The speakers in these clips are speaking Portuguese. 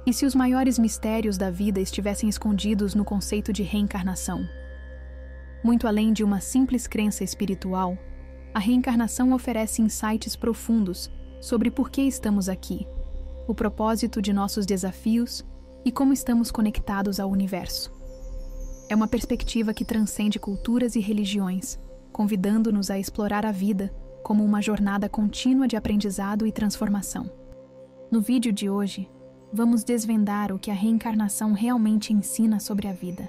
E se os maiores mistérios da vida estivessem escondidos no conceito de reencarnação? Muito além de uma simples crença espiritual, a reencarnação oferece insights profundos sobre por que estamos aqui, o propósito de nossos desafios e como estamos conectados ao universo. É uma perspectiva que transcende culturas e religiões, convidando-nos a explorar a vida como uma jornada contínua de aprendizado e transformação. No vídeo de hoje, vamos desvendar o que a reencarnação realmente ensina sobre a vida.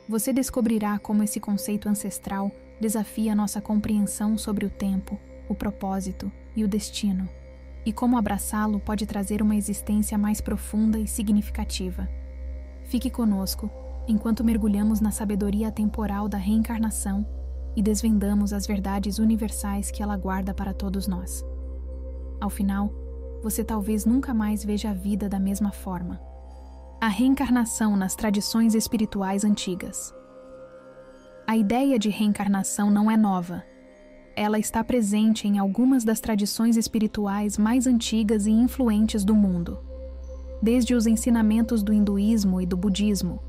Você descobrirá como esse conceito ancestral desafia nossa compreensão sobre o tempo, o propósito e o destino, e como abraçá-lo pode trazer uma existência mais profunda e significativa. Fique conosco enquanto mergulhamos na sabedoria atemporal da reencarnação e desvendamos as verdades universais que ela guarda para todos nós. Ao final, você talvez nunca mais veja a vida da mesma forma. A reencarnação nas tradições espirituais antigas. A ideia de reencarnação não é nova. Ela está presente em algumas das tradições espirituais mais antigas e influentes do mundo. Desde os ensinamentos do hinduísmo e do budismo,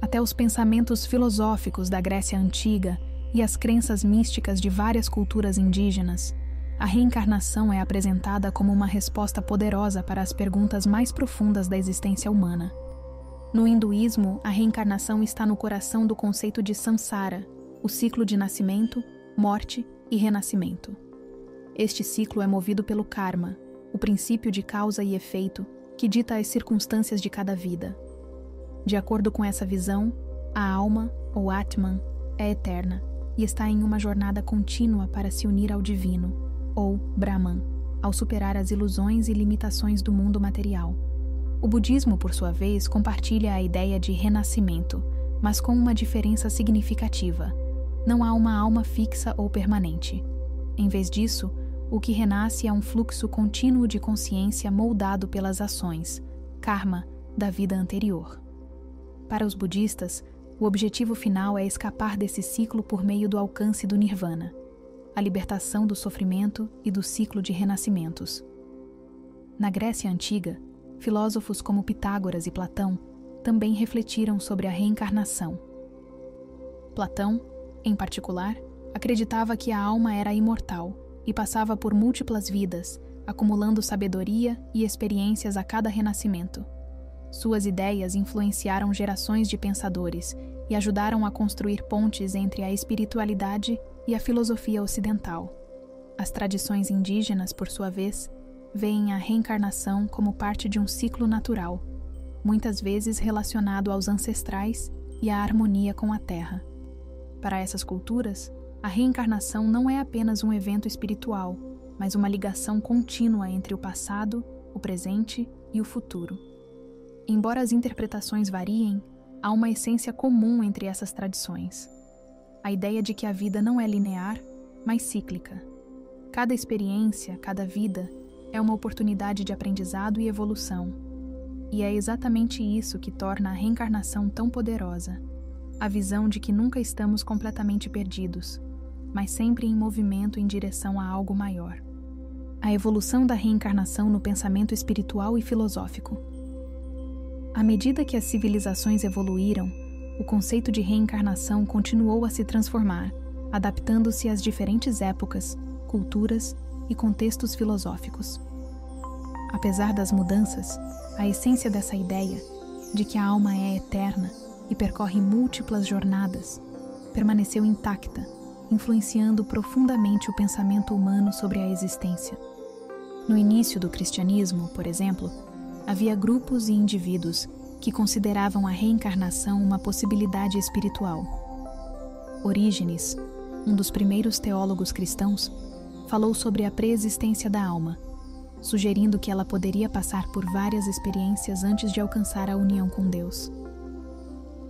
até os pensamentos filosóficos da Grécia Antiga e as crenças místicas de várias culturas indígenas, a reencarnação é apresentada como uma resposta poderosa para as perguntas mais profundas da existência humana. No hinduísmo, a reencarnação está no coração do conceito de samsara, o ciclo de nascimento, morte e renascimento. Este ciclo é movido pelo karma, o princípio de causa e efeito que dita as circunstâncias de cada vida. De acordo com essa visão, a alma, ou Atman, é eterna e está em uma jornada contínua para se unir ao divino, ou Brahman, ao superar as ilusões e limitações do mundo material. O budismo, por sua vez, compartilha a ideia de renascimento, mas com uma diferença significativa. Não há uma alma fixa ou permanente. Em vez disso, o que renasce é um fluxo contínuo de consciência moldado pelas ações, karma, da vida anterior. Para os budistas, o objetivo final é escapar desse ciclo por meio do alcance do nirvana, a libertação do sofrimento e do ciclo de renascimentos. Na Grécia Antiga, filósofos como Pitágoras e Platão também refletiram sobre a reencarnação. Platão, em particular, acreditava que a alma era imortal e passava por múltiplas vidas, acumulando sabedoria e experiências a cada renascimento. Suas ideias influenciaram gerações de pensadores e ajudaram a construir pontes entre a espiritualidade e a filosofia ocidental. As tradições indígenas, por sua vez, veem a reencarnação como parte de um ciclo natural, muitas vezes relacionado aos ancestrais e à harmonia com a terra. Para essas culturas, a reencarnação não é apenas um evento espiritual, mas uma ligação contínua entre o passado, o presente e o futuro. Embora as interpretações variem, há uma essência comum entre essas tradições. A ideia de que a vida não é linear, mas cíclica. Cada experiência, cada vida, é uma oportunidade de aprendizado e evolução. E é exatamente isso que torna a reencarnação tão poderosa. A visão de que nunca estamos completamente perdidos, mas sempre em movimento em direção a algo maior. A evolução da reencarnação no pensamento espiritual e filosófico. À medida que as civilizações evoluíram, o conceito de reencarnação continuou a se transformar, adaptando-se às diferentes épocas, culturas e contextos filosóficos. Apesar das mudanças, a essência dessa ideia, de que a alma é eterna e percorre múltiplas jornadas, permaneceu intacta, influenciando profundamente o pensamento humano sobre a existência. No início do cristianismo, por exemplo, havia grupos e indivíduos que consideravam a reencarnação uma possibilidade espiritual. Orígenes, um dos primeiros teólogos cristãos, falou sobre a preexistência da alma, sugerindo que ela poderia passar por várias experiências antes de alcançar a união com Deus.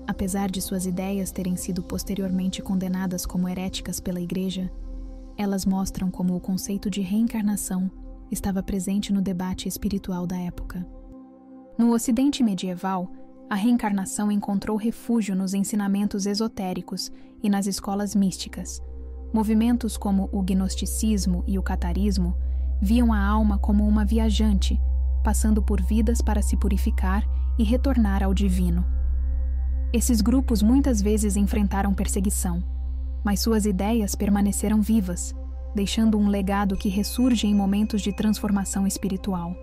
Apesar de suas ideias terem sido posteriormente condenadas como heréticas pela Igreja, elas mostram como o conceito de reencarnação estava presente no debate espiritual da época. No Ocidente medieval, a reencarnação encontrou refúgio nos ensinamentos esotéricos e nas escolas místicas. Movimentos como o gnosticismo e o catarismo viam a alma como uma viajante, passando por vidas para se purificar e retornar ao divino. Esses grupos muitas vezes enfrentaram perseguição, mas suas ideias permaneceram vivas, deixando um legado que ressurge em momentos de transformação espiritual.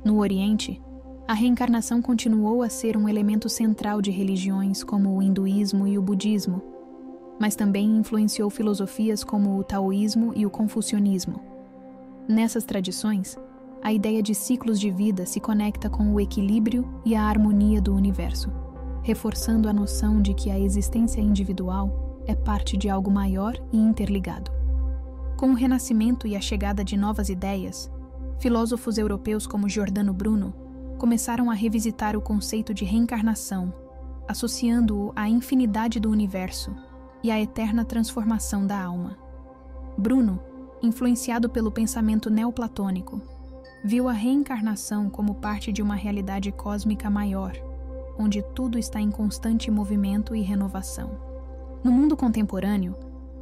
No Oriente, a reencarnação continuou a ser um elemento central de religiões como o hinduísmo e o budismo, mas também influenciou filosofias como o taoísmo e o confucionismo. Nessas tradições, a ideia de ciclos de vida se conecta com o equilíbrio e a harmonia do universo, reforçando a noção de que a existência individual é parte de algo maior e interligado. Com o renascimento e a chegada de novas ideias, filósofos europeus como Giordano Bruno começaram a revisitar o conceito de reencarnação, associando-o à infinidade do universo e à eterna transformação da alma. Bruno, influenciado pelo pensamento neoplatônico, viu a reencarnação como parte de uma realidade cósmica maior, onde tudo está em constante movimento e renovação. No mundo contemporâneo,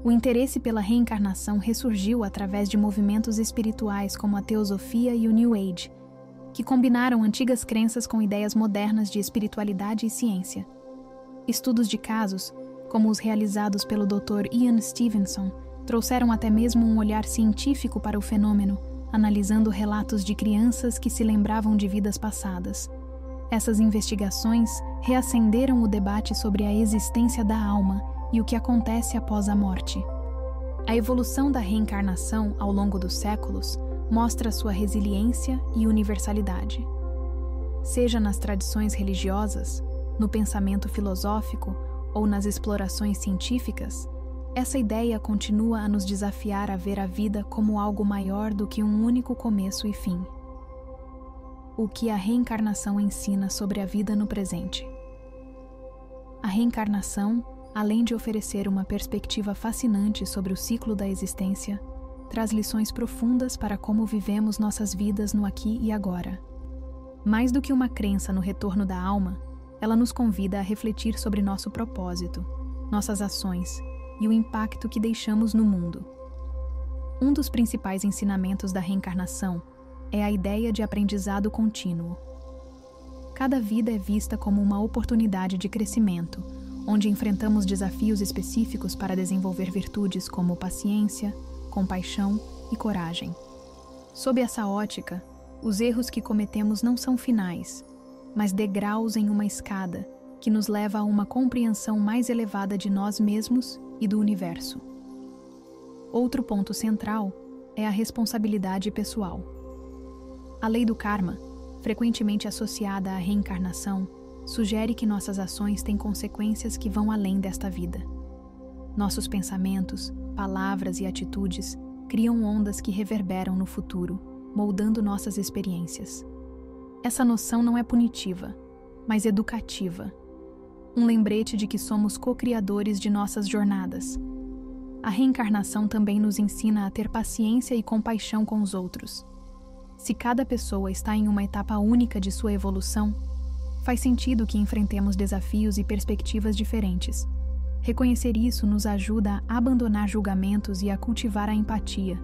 o interesse pela reencarnação ressurgiu através de movimentos espirituais como a Teosofia e o New Age, que combinaram antigas crenças com ideias modernas de espiritualidade e ciência. Estudos de casos, como os realizados pelo Dr. Ian Stevenson, trouxeram até mesmo um olhar científico para o fenômeno, analisando relatos de crianças que se lembravam de vidas passadas. Essas investigações reacenderam o debate sobre a existência da alma e o que acontece após a morte. A evolução da reencarnação ao longo dos séculos mostra sua resiliência e universalidade. Seja nas tradições religiosas, no pensamento filosófico ou nas explorações científicas, essa ideia continua a nos desafiar a ver a vida como algo maior do que um único começo e fim. O que a reencarnação ensina sobre a vida no presente? A reencarnação, além de oferecer uma perspectiva fascinante sobre o ciclo da existência, traz lições profundas para como vivemos nossas vidas no aqui e agora. Mais do que uma crença no retorno da alma, ela nos convida a refletir sobre nosso propósito, nossas ações e o impacto que deixamos no mundo. Um dos principais ensinamentos da reencarnação é a ideia de aprendizado contínuo. Cada vida é vista como uma oportunidade de crescimento, onde enfrentamos desafios específicos para desenvolver virtudes como paciência, compaixão e coragem. Sob essa ótica, os erros que cometemos não são finais, mas degraus em uma escada que nos leva a uma compreensão mais elevada de nós mesmos e do universo. Outro ponto central é a responsabilidade pessoal. A lei do karma, frequentemente associada à reencarnação, sugere que nossas ações têm consequências que vão além desta vida. Nossos pensamentos, palavras e atitudes criam ondas que reverberam no futuro, moldando nossas experiências. Essa noção não é punitiva, mas educativa. Um lembrete de que somos co-criadores de nossas jornadas. A reencarnação também nos ensina a ter paciência e compaixão com os outros. Se cada pessoa está em uma etapa única de sua evolução, faz sentido que enfrentemos desafios e perspectivas diferentes. Reconhecer isso nos ajuda a abandonar julgamentos e a cultivar a empatia,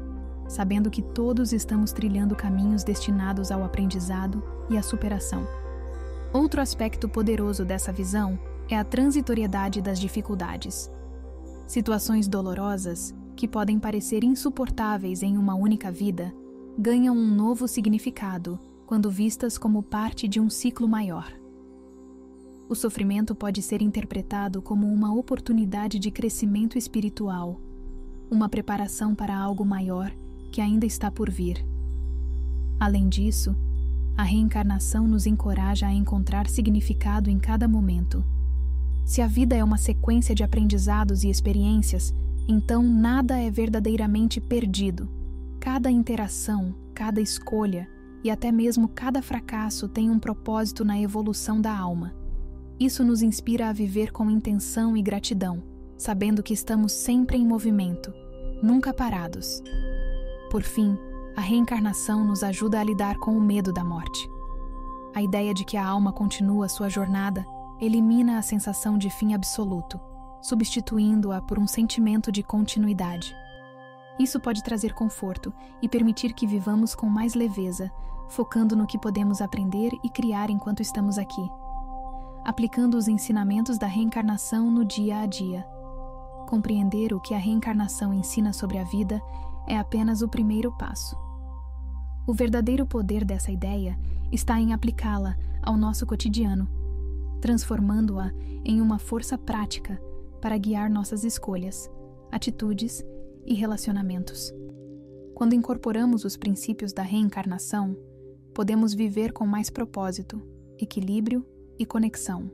sabendo que todos estamos trilhando caminhos destinados ao aprendizado e à superação. Outro aspecto poderoso dessa visão é a transitoriedade das dificuldades. Situações dolorosas, que podem parecer insuportáveis em uma única vida, ganham um novo significado quando vistas como parte de um ciclo maior. O sofrimento pode ser interpretado como uma oportunidade de crescimento espiritual, uma preparação para algo maior que ainda está por vir. Além disso, a reencarnação nos encoraja a encontrar significado em cada momento. Se a vida é uma sequência de aprendizados e experiências, então nada é verdadeiramente perdido. Cada interação, cada escolha e até mesmo cada fracasso tem um propósito na evolução da alma. Isso nos inspira a viver com intenção e gratidão, sabendo que estamos sempre em movimento, nunca parados. Por fim, a reencarnação nos ajuda a lidar com o medo da morte. A ideia de que a alma continua sua jornada elimina a sensação de fim absoluto, substituindo-a por um sentimento de continuidade. Isso pode trazer conforto e permitir que vivamos com mais leveza, focando no que podemos aprender e criar enquanto estamos aqui. Aplicando os ensinamentos da reencarnação no dia a dia. Compreender o que a reencarnação ensina sobre a vida é apenas o primeiro passo. O verdadeiro poder dessa ideia está em aplicá-la ao nosso cotidiano, transformando-a em uma força prática para guiar nossas escolhas, atitudes e relacionamentos. Quando incorporamos os princípios da reencarnação, podemos viver com mais propósito, equilíbrio e conexão.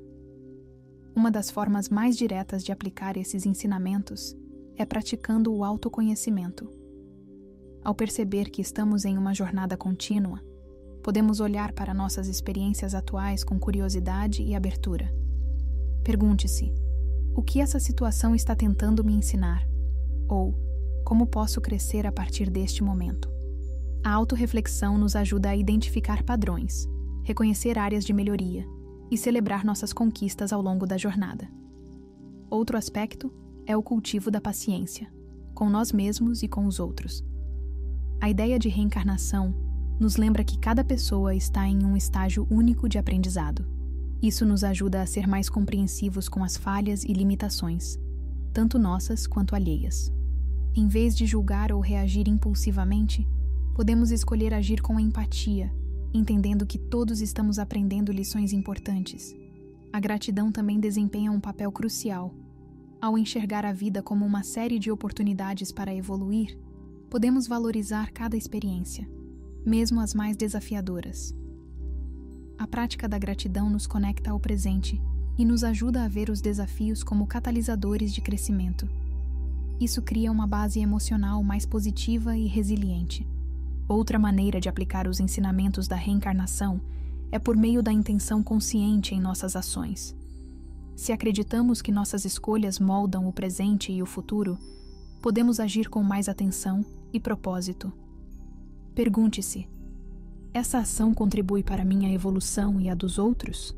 Uma das formas mais diretas de aplicar esses ensinamentos é praticando o autoconhecimento. Ao perceber que estamos em uma jornada contínua, podemos olhar para nossas experiências atuais com curiosidade e abertura. Pergunte-se: o que essa situação está tentando me ensinar? Ou, como posso crescer a partir deste momento? A autorreflexão nos ajuda a identificar padrões, reconhecer áreas de melhoria e celebrar nossas conquistas ao longo da jornada. Outro aspecto é o cultivo da paciência, com nós mesmos e com os outros. A ideia de reencarnação nos lembra que cada pessoa está em um estágio único de aprendizado. Isso nos ajuda a ser mais compreensivos com as falhas e limitações, tanto nossas quanto alheias. Em vez de julgar ou reagir impulsivamente, podemos escolher agir com empatia, entendendo que todos estamos aprendendo lições importantes. A gratidão também desempenha um papel crucial. Ao enxergar a vida como uma série de oportunidades para evoluir, podemos valorizar cada experiência, mesmo as mais desafiadoras. A prática da gratidão nos conecta ao presente e nos ajuda a ver os desafios como catalisadores de crescimento. Isso cria uma base emocional mais positiva e resiliente. Outra maneira de aplicar os ensinamentos da reencarnação é por meio da intenção consciente em nossas ações. Se acreditamos que nossas escolhas moldam o presente e o futuro, podemos agir com mais atenção e propósito. Pergunte-se: essa ação contribui para minha evolução e a dos outros?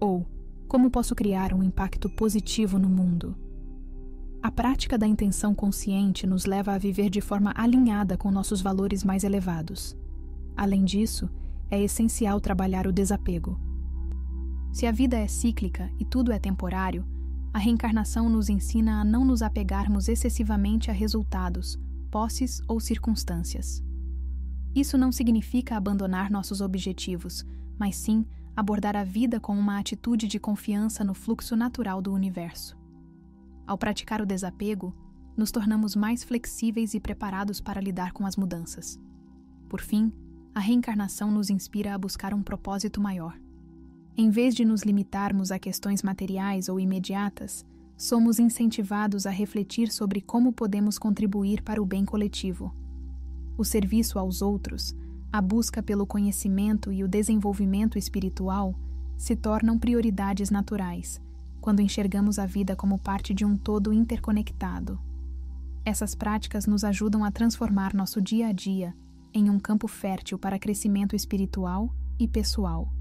Ou, como posso criar um impacto positivo no mundo? A prática da intenção consciente nos leva a viver de forma alinhada com nossos valores mais elevados. Além disso, é essencial trabalhar o desapego. Se a vida é cíclica e tudo é temporário, a reencarnação nos ensina a não nos apegarmos excessivamente a resultados, posses ou circunstâncias. Isso não significa abandonar nossos objetivos, mas sim abordar a vida com uma atitude de confiança no fluxo natural do universo. Ao praticar o desapego, nos tornamos mais flexíveis e preparados para lidar com as mudanças. Por fim, a reencarnação nos inspira a buscar um propósito maior. Em vez de nos limitarmos a questões materiais ou imediatas, somos incentivados a refletir sobre como podemos contribuir para o bem coletivo. O serviço aos outros, a busca pelo conhecimento e o desenvolvimento espiritual se tornam prioridades naturais, quando enxergamos a vida como parte de um todo interconectado. Essas práticas nos ajudam a transformar nosso dia a dia em um campo fértil para crescimento espiritual e pessoal.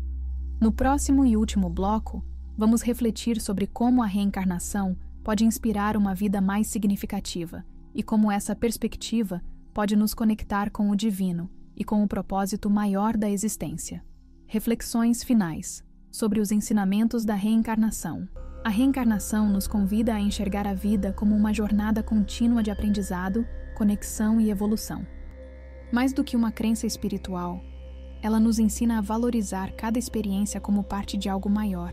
No próximo e último bloco, vamos refletir sobre como a reencarnação pode inspirar uma vida mais significativa e como essa perspectiva pode nos conectar com o divino e com o propósito maior da existência. Reflexões finais sobre os ensinamentos da reencarnação. A reencarnação nos convida a enxergar a vida como uma jornada contínua de aprendizado, conexão e evolução. Mais do que uma crença espiritual, ela nos ensina a valorizar cada experiência como parte de algo maior,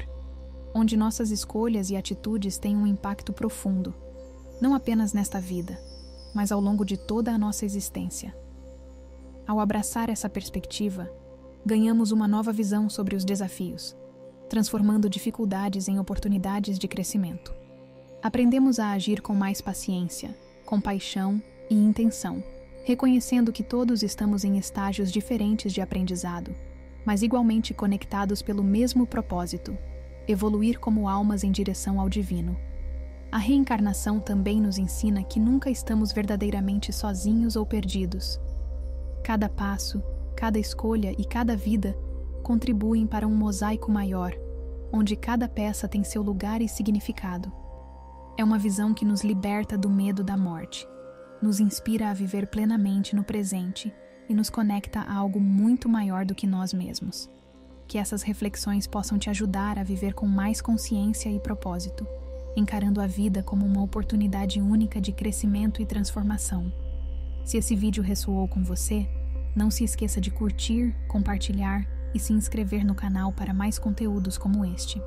onde nossas escolhas e atitudes têm um impacto profundo, não apenas nesta vida, mas ao longo de toda a nossa existência. Ao abraçar essa perspectiva, ganhamos uma nova visão sobre os desafios, transformando dificuldades em oportunidades de crescimento. Aprendemos a agir com mais paciência, compaixão e intenção, reconhecendo que todos estamos em estágios diferentes de aprendizado, mas igualmente conectados pelo mesmo propósito: evoluir como almas em direção ao divino. A reencarnação também nos ensina que nunca estamos verdadeiramente sozinhos ou perdidos. Cada passo, cada escolha e cada vida contribuem para um mosaico maior, onde cada peça tem seu lugar e significado. É uma visão que nos liberta do medo da morte, nos inspira a viver plenamente no presente e nos conecta a algo muito maior do que nós mesmos. Que essas reflexões possam te ajudar a viver com mais consciência e propósito, encarando a vida como uma oportunidade única de crescimento e transformação. Se esse vídeo ressoou com você, não se esqueça de curtir, compartilhar e se inscrever no canal para mais conteúdos como este.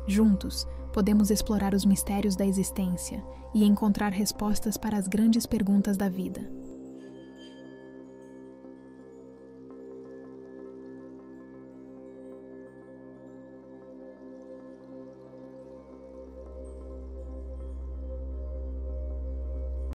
Juntos, podemos explorar os mistérios da existência e encontrar respostas para as grandes perguntas da vida.